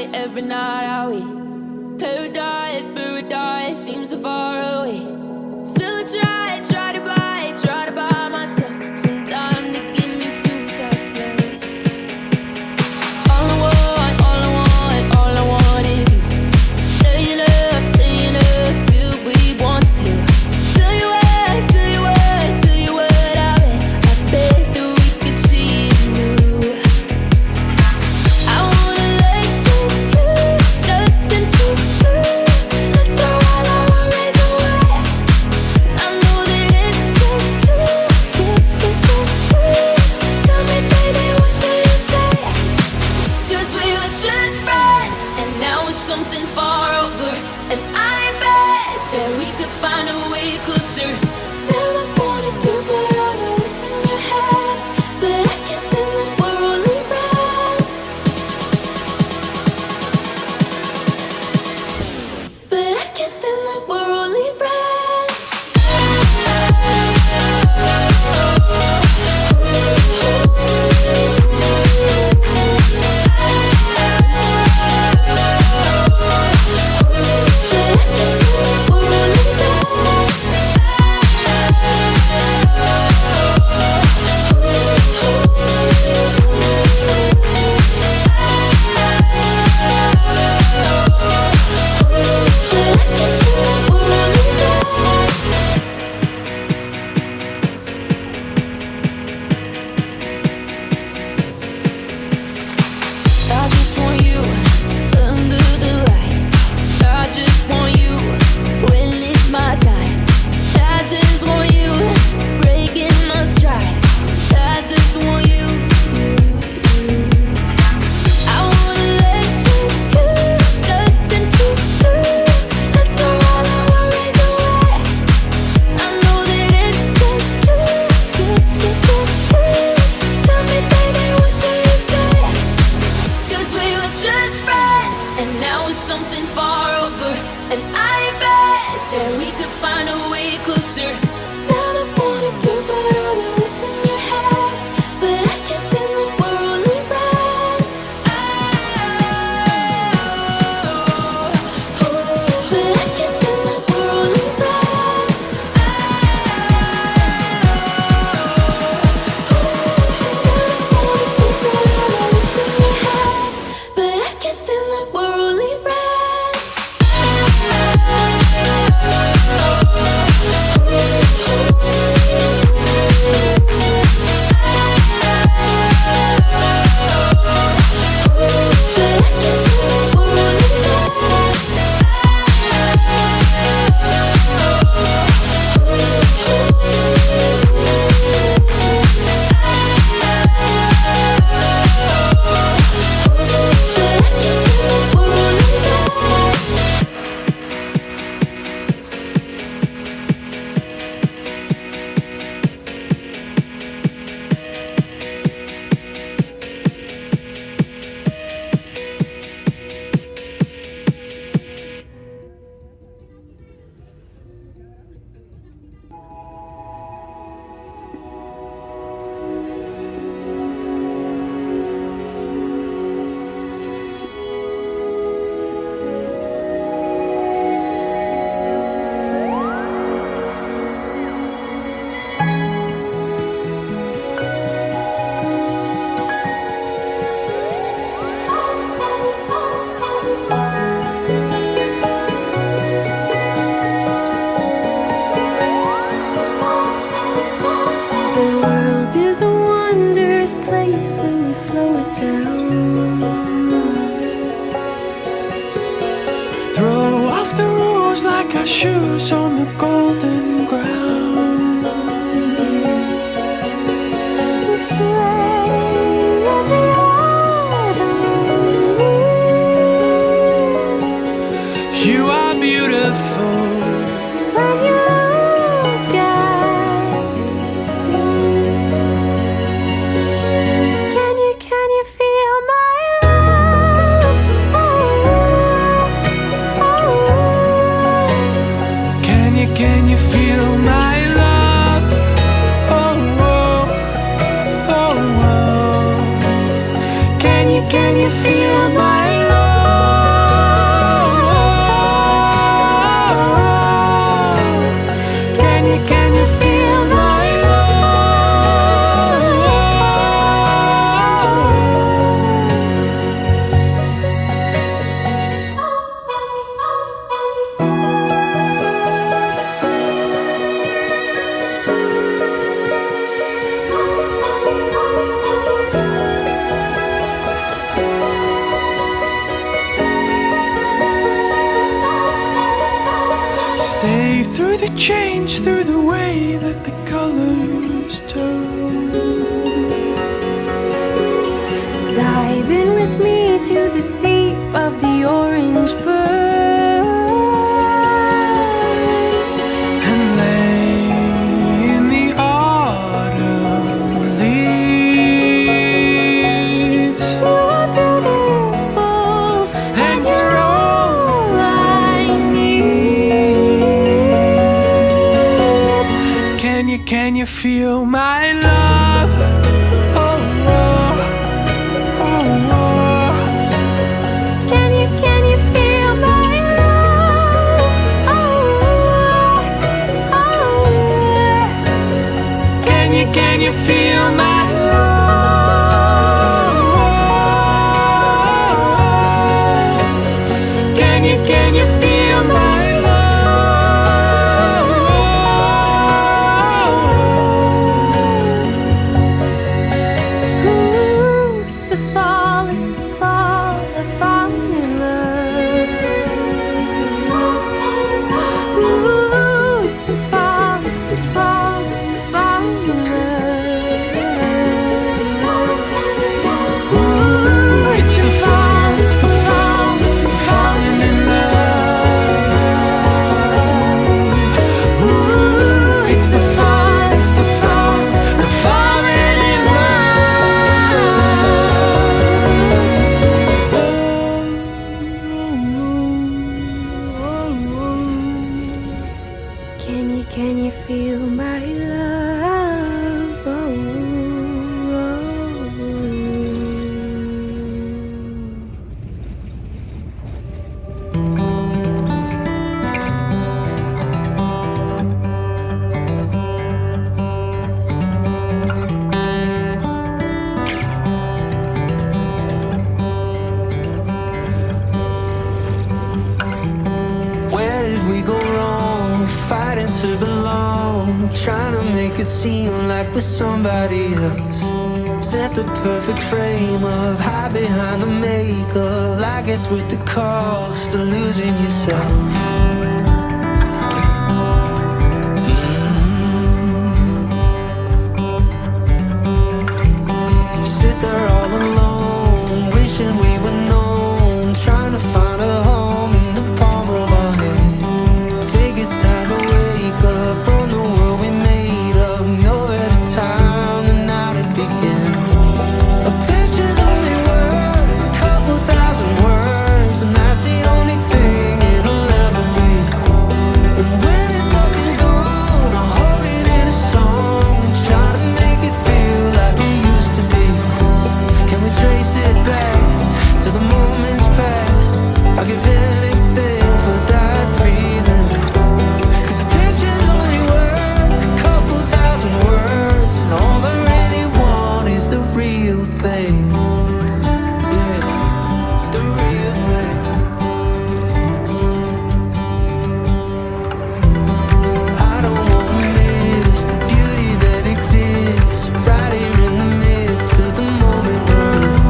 light every night I wait. Paradise seems so far away. Still I try to buy myself some time to get me to that place. All I want is you. Stay in love till we want to. Tell you what, I bet that we could see it new. I wanna let you, nothing to do. Let's throw all our worries away. I know that it takes two. Please tell me, baby, what do you say? 'Cause we were just friends, and now it's something far over. And I bet that we could find a way closer. Never wanted to put all of this in your head, but I guess in the we're only friends. But I guess in the we're only friends. I just want you under the lights. I just want you when it's my time. I just want you breaking my stride. I just want you. I wanna let you, nothing to do. Let's throw all our worries away. I know that it takes two. Please tell me, baby, what do you say? 'Cause we were just friends, and now it's something far over. And I bet that we could find a way closer. Never wanted to put all of this in your head, but I guess in the we're only friends. But I guess in the we're only friends. Never wanted to put all of this in your head, but I guess in the we're only friends. The world is a wondrous place when you slow it down. Throw off the rules like our shoes on the golden ground. Sway in the autumn leaves. You are beautiful. When you look at me, can you feel my love? Oh, oh, oh. Can you Stay through the change, through the way that the colors turn. Dive in with me to the deep of the orange burn And lay in the autumn leaves. You are beautiful And you're all I need. Can you feel my love? Oh, oh, oh, oh. Can you feel my love? Oh, oh, oh. Can you feel my love? Can you feel my Ooh, it's the fall, they're falling in love. Ooh, it's the fall, they're falling in love. Ooh, it's the fall, they're falling in love. Ooh, it's the fall, they're falling in love. Can you feel my love? Oh, oh, oh. Where did we go wrong? Fighting to belong, trying to make it seem like we're somebody else. Set the perfect frame up, hide behind the makeup, like it's with the cost of losing yourself. Sit there all alone, wishing we were known, trying to find a home in the palm of our hand. Think it's time to wake up from the world we made up. No better time than now to begin. A picture's only worth a couple thousand words, and that's the only thing it'll ever be. And when it's up and gone, I'll hold it in a song and try to make it feel like it used to be. Can we trace it back to the moments past? I'll give anything for that feeling. 'Cause a picture's only worth a couple thousand words, and all I really want is the real thing. Yeah, the real thing. I don't wanna miss the beauty that exists right here in the midst of the moment we're in.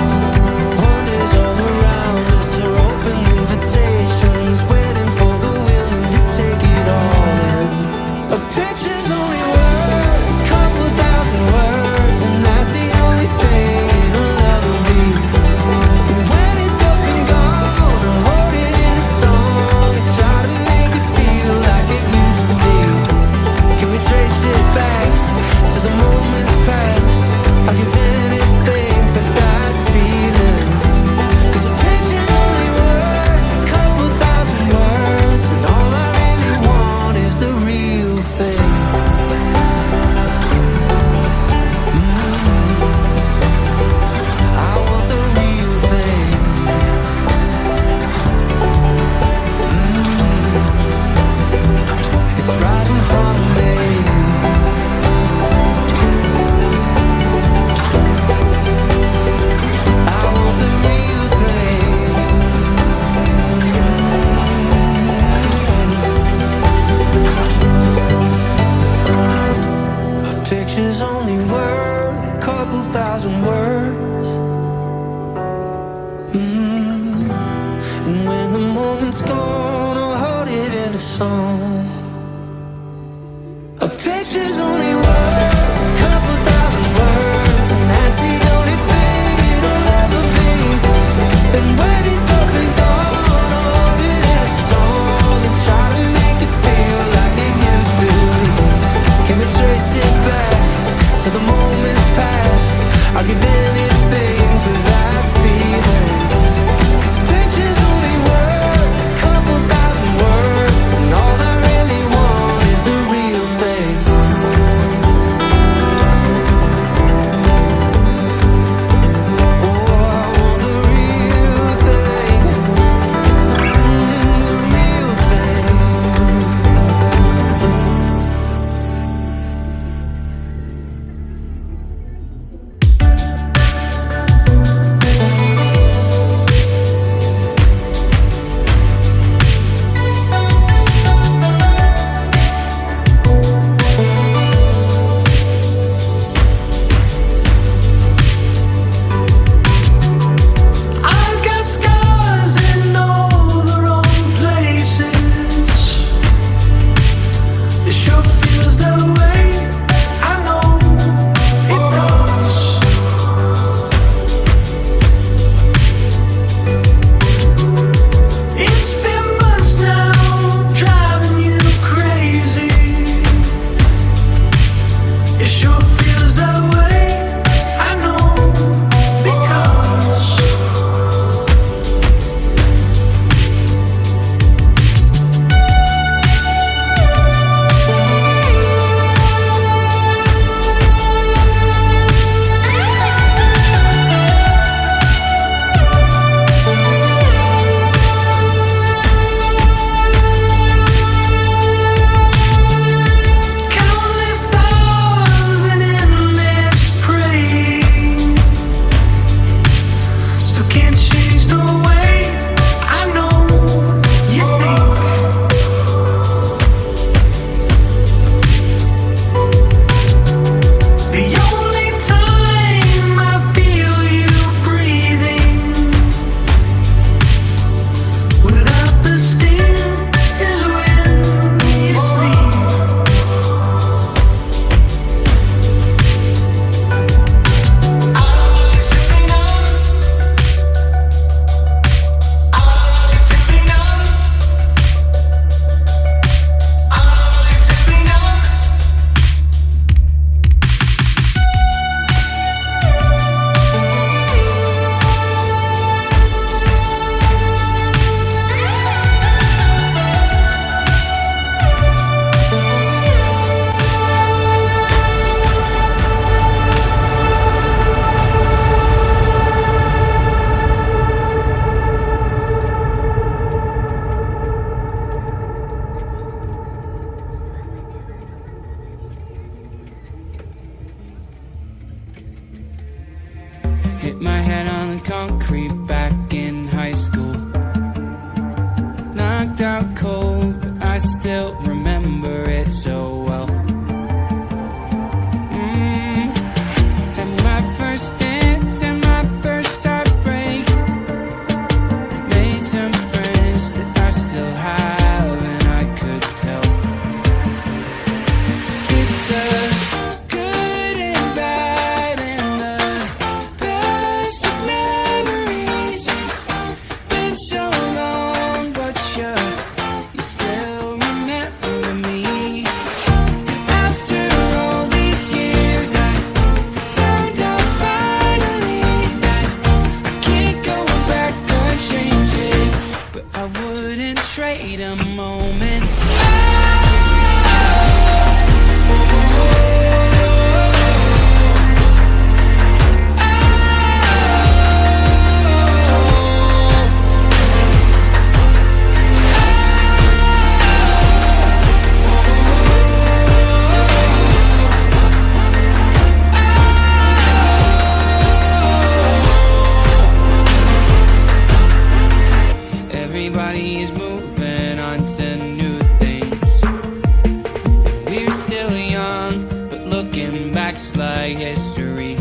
Wonders all around us are open invitations, waiting for the willing to take it all in. A picture's only worth a couple thousand words, and that's the only thing it'll ever be. And when it's up and gone, I'll hold it in a song and try to make it feel like it used to be. Can we trace it back to the moments past? I'll give anything for that feeling. 'Cause a picture's only worth a couple thousand words, and all I really want is the real thing. I want the real thing. It's right in front of me. I want the real thing. A picture's only worth a couple thousand words. And when the moment's gone, I'll hold it in a song. knocked out cold, but I still remember it so well. And my first dance and my first heartbreak, made some friends that I still have, and I could tell. It's the good and bad and the best of memories. It's been so long, but you still remember me. After all these years, I found out finally that I can't go back or change it, but I wouldn't trade a moment. Everybody is moving on to new things. We're still young, but looking back's like history.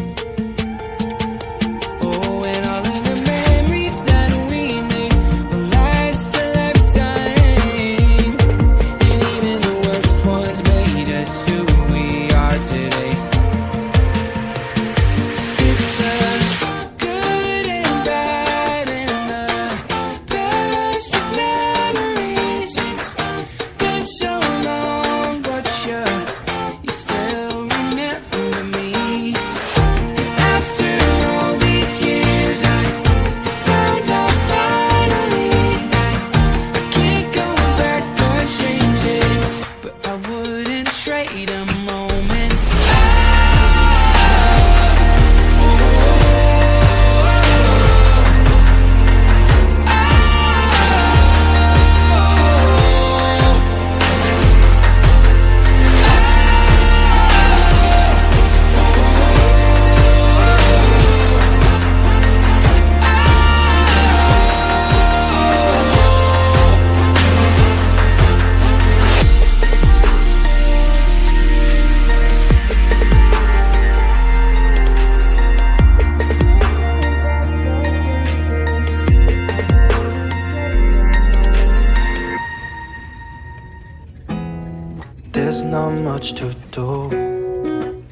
Oh, and all of the memories that we made will last a lifetime. And even the worst ones made us who we are today. It's the good and bad and the best of memories. It's been so long, but you still remember me. After all these years, I found out finally that I can't go back or change it, but I wouldn't trade a moment. There's not much to do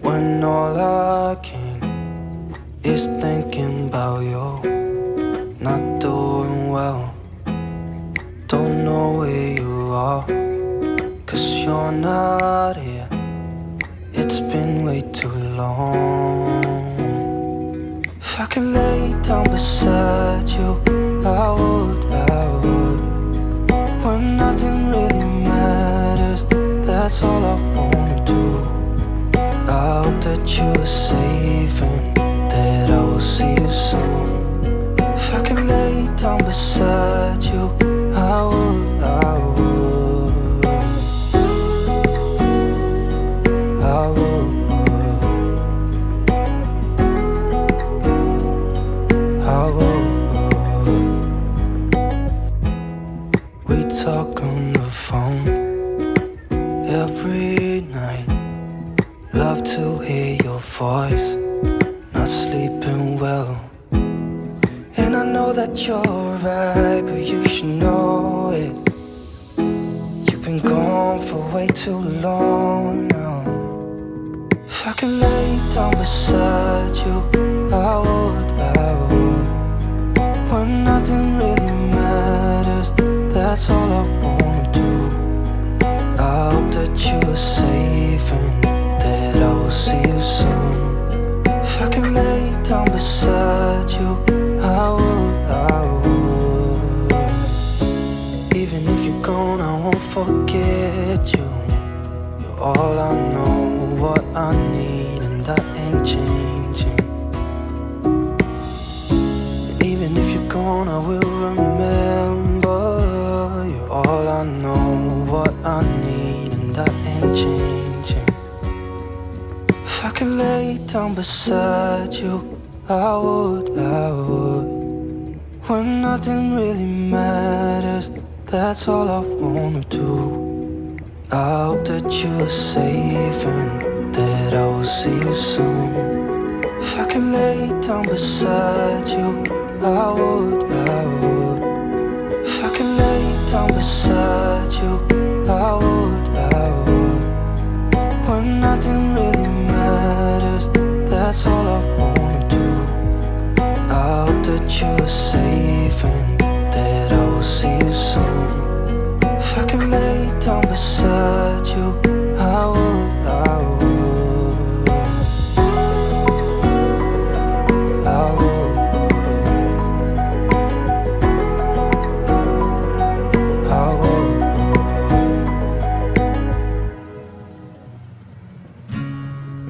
when all I can is thinking about you. Not doing well, don't know where you are, 'cause you're not here. It's been way too long. If I could lay down beside you, I would, when nothing really matters. That's all I wanna do. I hope that you are safe and that I will see you soon. If I could lay down beside you, I would, I would, I would, I would. We talk on the phone every night. Love to hear your voice. Not sleeping well, and I know that you're right, but you should know it. You've been gone for way too long now. If I could lay down beside you, I would, when nothing really matters. That's all I wanna do. I hope that you are safe and that I will see you soon. If I could lay down beside you, I would, I would. Even if you're gone, I won't forget you. You're all I know, what I need, and that ain't changing. And even if you're gone, I will remember. You're all I know, what I need, and that ain't changing. If I could lay down beside you, I would, when nothing really matters. that's all I wanna do. I hope that you are safe and that I will see you soon. If I could lay down beside you, I would, I would. If I could lay down beside you, I would, I would. When nothing really matters, that's all I wanna do. I hope that you are safe and that I will see you soon. If I could lay down beside you, I would, I would. I would. I would.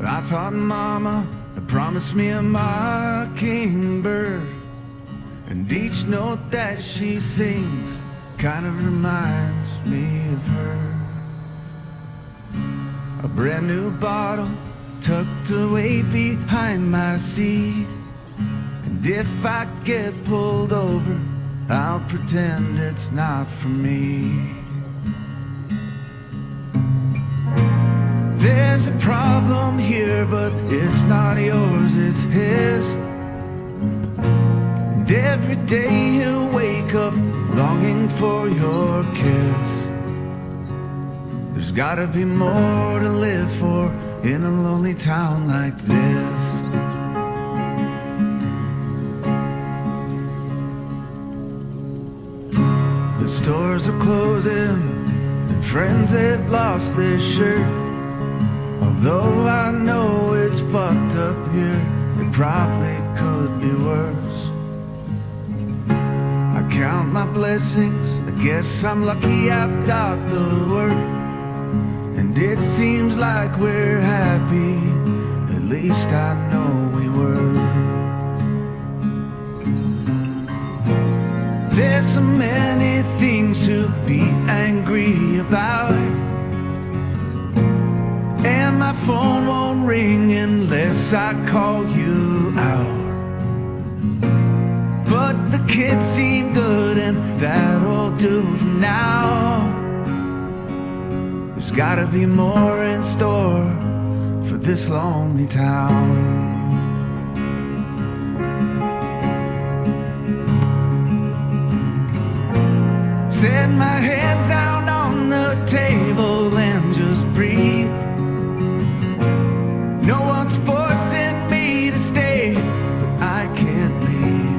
I thought Mama had promised me a mockingbird, and each note that she sings kind of reminds me of her. A brand new bottle tucked away behind my seat, and if I get pulled over, I'll pretend it's not for me. There's a problem here, but it's not yours, it's his. And every day he'll wake up longing for your kiss. There's gotta be more to live for in a lonely town like this. The stores are closing and friends they've lost their shirt. Although I know it's fucked up here, it probably could be worse. I count my blessings, I guess I'm lucky I've got the work. And it seems like we're happy, at least I know we were. There's so many things to be angry about, and my phone won't ring unless I call you out. But the kids seem good and that'll do for now. There's gotta be more in store for this lonely town. Set my hands down on the table and just breathe. No one's forcing me to stay, but I can't leave.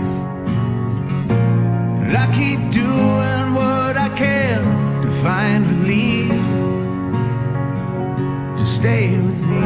And I keep doing what I can to find relief. Just stay with me.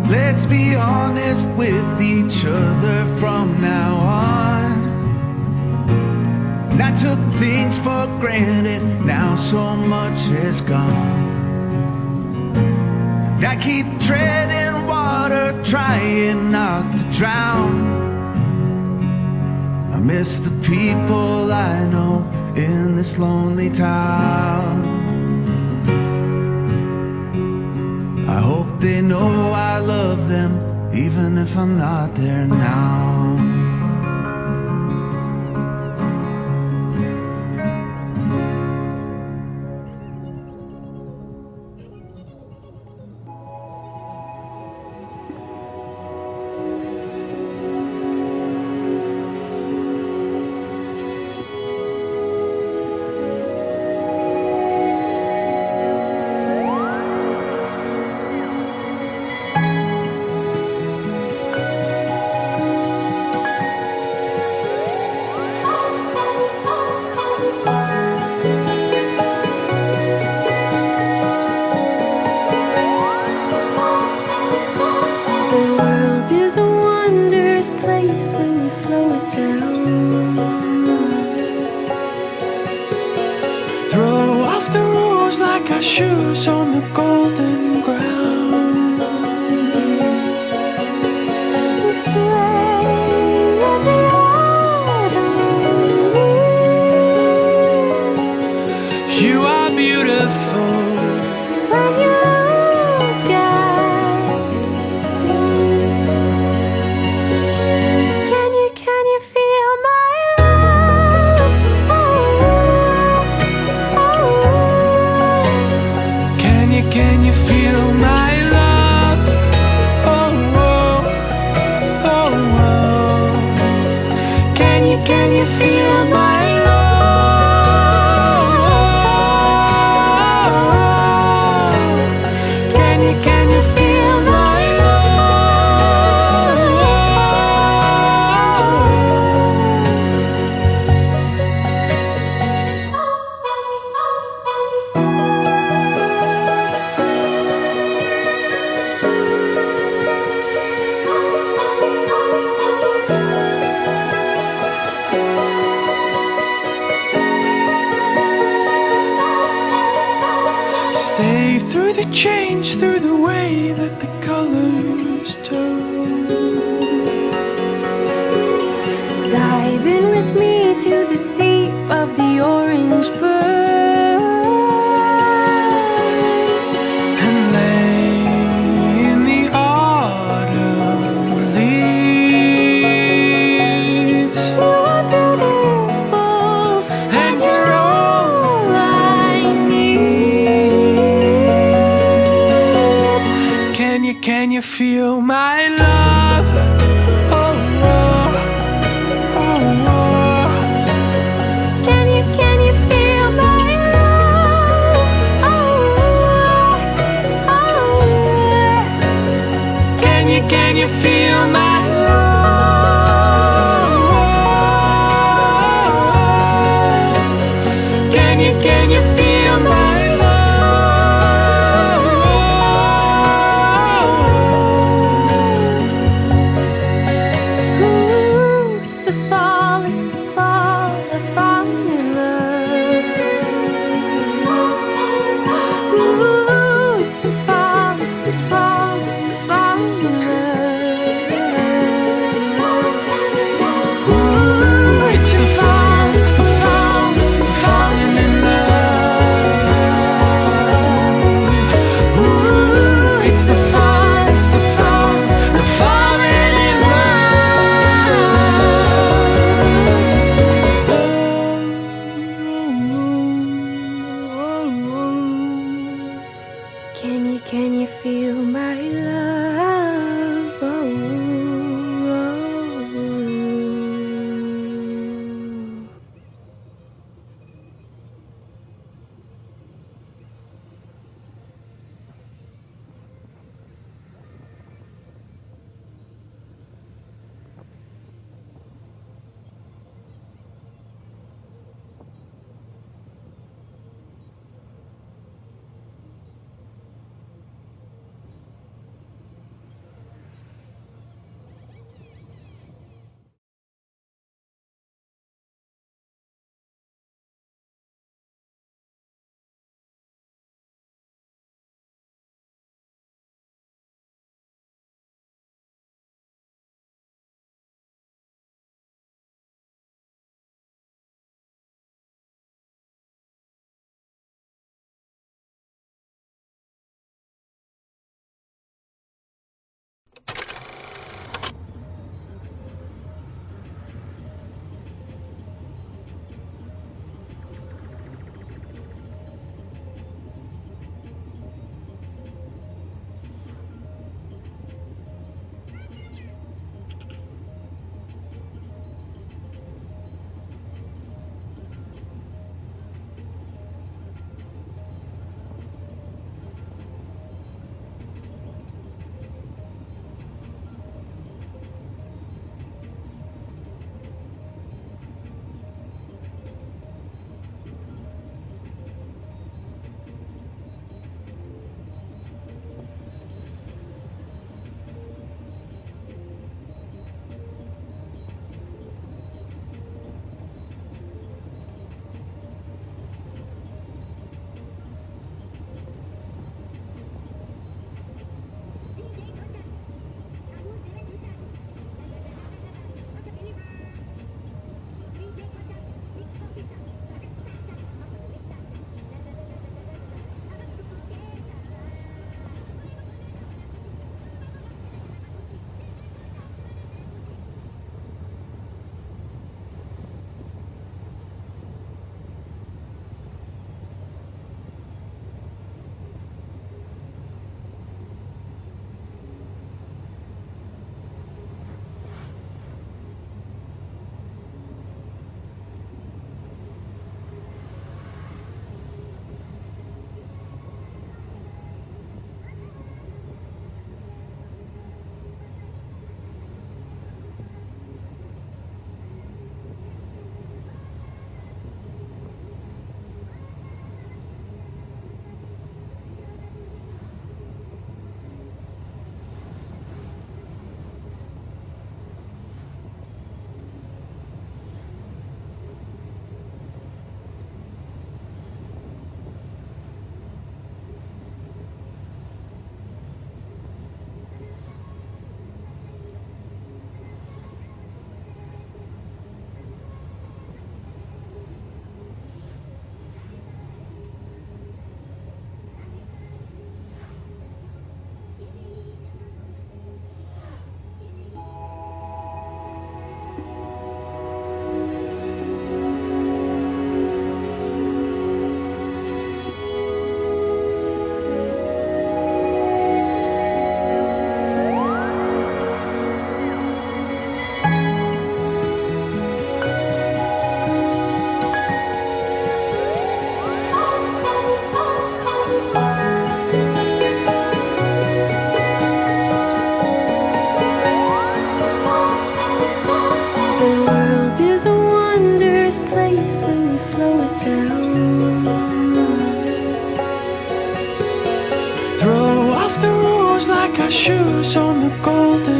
Let's be honest with each other from now on. And I took things for granted, now so much is gone. And I keep treading water, trying not to drown. I miss the people I know in this lonely town. I hope they know I love them, even if I'm not there now. Stay through the change, through the way that the colors turn. Dive in with me to the deep of the orange burn. And lay in the autumn leaves. You are beautiful, And you're all I need. Can you feel my love? Oh, oh, oh, oh. golden.